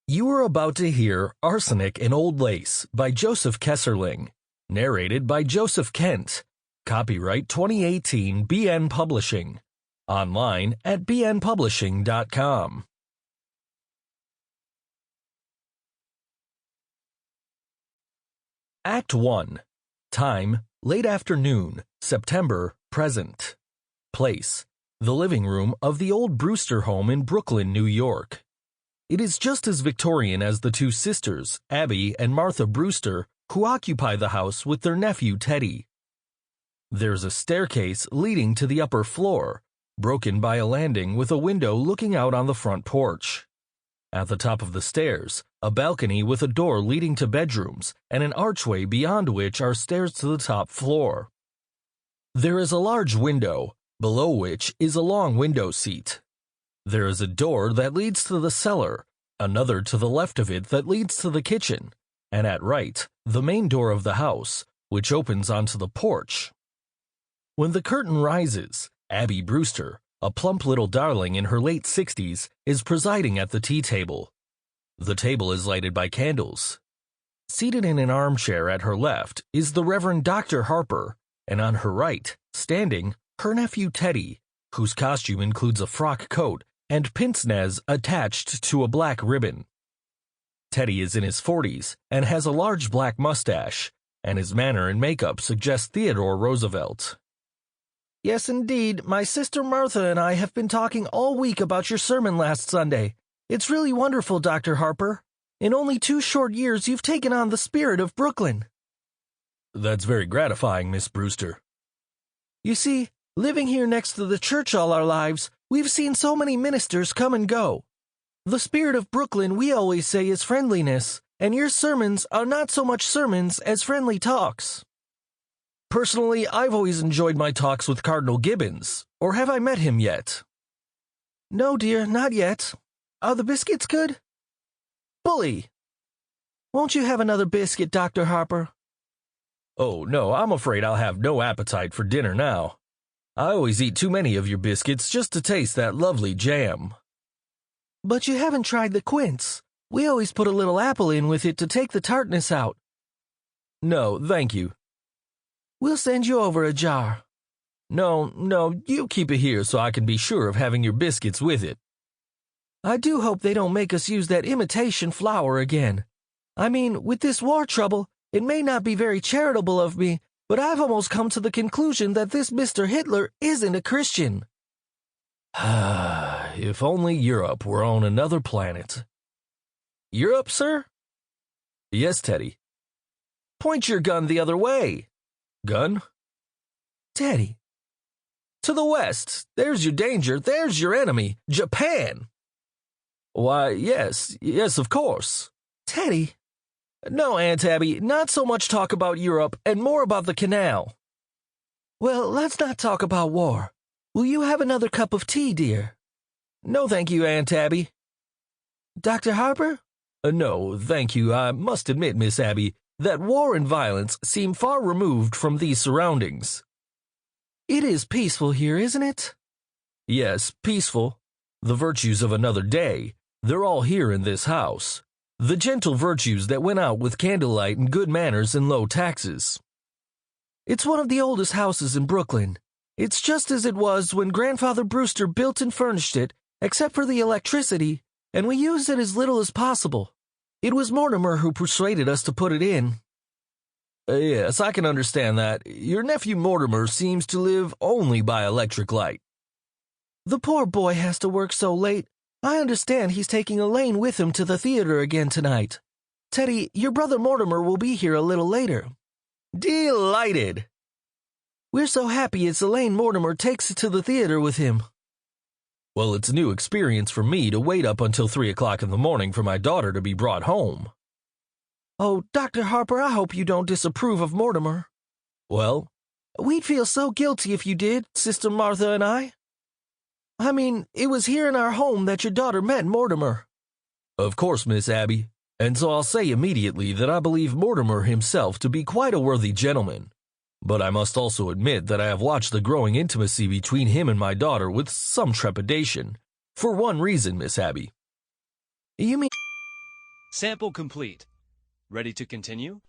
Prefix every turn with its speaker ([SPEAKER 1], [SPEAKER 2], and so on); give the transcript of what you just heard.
[SPEAKER 1] You are about to hear Arsenic and Old Lace by Joseph Kesselring, narrated by Joseph Kent. Copyright 2018 BN Publishing. Online at bnpublishing.com. Act 1. Time, late afternoon, September, present. Place, the living room of the old Brewster home in Brooklyn, New York. It is just as Victorian as the two sisters, Abby and Martha Brewster, who occupy the house with their nephew Teddy. There's a staircase leading to the upper floor, broken by a landing with a window looking out on the front porch. At the top of the stairs, a balcony with a door leading to bedrooms and an archway beyond which are stairs to the top floor. There is a large window, below which is a long window seat. There is a door that leads to the cellar, another to the left of it that leads to the kitchen, and at right, the main door of the house, which opens onto the porch. When the curtain rises, Abby Brewster, a plump little darling in her late 60s, is presiding at the tea table. The table is lighted by candles. Seated in an armchair at her left is the Reverend Dr. Harper, and on her right, standing, her nephew Teddy, whose costume includes a frock coat and pince-nez attached to a black ribbon. Teddy is in his 40s and has a large black mustache, and his manner and makeup suggest Theodore Roosevelt. "Yes, indeed, my sister Martha and I have been talking all week about your sermon last Sunday. It's really wonderful, Dr. Harper. In only 2 short years, you've taken on the spirit of Brooklyn." "That's very gratifying, Miss Brewster." "You see, living here next to the church all our lives, we've seen so many ministers come and go. The spirit of Brooklyn, we always say, is friendliness, and your sermons are not so much sermons as friendly talks." "Personally, I've always enjoyed my talks with Cardinal Gibbons, or have I met him yet?" "No, dear, not yet. Are the biscuits good?" "Bully!" "Won't you have another biscuit, Dr. Harper?" "Oh, no, I'm afraid I'll have no appetite for dinner now. I always eat too many of your biscuits just to taste that lovely jam." "But you haven't tried the quince. We always put a little apple in with it to take the tartness out." "No, thank you." "We'll send you over a jar." No, you keep it here so I can be sure of having your biscuits with it." "I do hope they don't make us use that imitation flour again. I mean, with this war trouble, it may not be very charitable of me, but I've almost come to the conclusion that this Mr. Hitler isn't a Christian." If only Europe were on another planet. "Europe, sir?" "Yes, Teddy." "Point your gun the other way." "Gun?" "Teddy." "To the west. There's your danger. There's your enemy. Japan." "Why, yes, of course." "Teddy." "No, Aunt Abby, not so much talk about Europe and more about the canal." "Well, let's not talk about war. Will you have another cup of tea, dear?" "No, thank you, Aunt Abby." "Dr. Harper?" No, thank you. I must admit, Miss Abby, that war and violence seem far removed from these surroundings." "It is peaceful here, isn't it?" "Yes, peaceful. The virtues of another day, they're all here in this house. The gentle virtues that went out with candlelight and good manners and low taxes." "It's one of the oldest houses in Brooklyn. It's just as it was when Grandfather Brewster built and furnished it, except for the electricity, and we used it as little as possible. It was Mortimer who persuaded us to put it in." Yes, I can understand that. Your nephew Mortimer seems to live only by electric light." "The poor boy has to work so late. I understand he's taking Elaine with him to the theater again tonight. Teddy, your brother Mortimer will be here a little later." "Delighted." "We're so happy it's Elaine Mortimer takes it to the theater with him." "Well, it's a new experience for me to wait up until 3 o'clock in the morning for my daughter to be brought home." "Oh, Dr. Harper, I hope you don't disapprove of Mortimer." "Well?" "We'd feel so guilty if you did, Sister Martha and I. I mean, it was here in our home that your daughter met Mortimer." "Of course, Miss Abby, and so I'll say immediately that I believe Mortimer himself to be quite a worthy gentleman. But I must also admit that I have watched the growing intimacy between him and my daughter with some trepidation, for one reason, Miss Abby." "You mean
[SPEAKER 2] Sample complete. Ready to continue?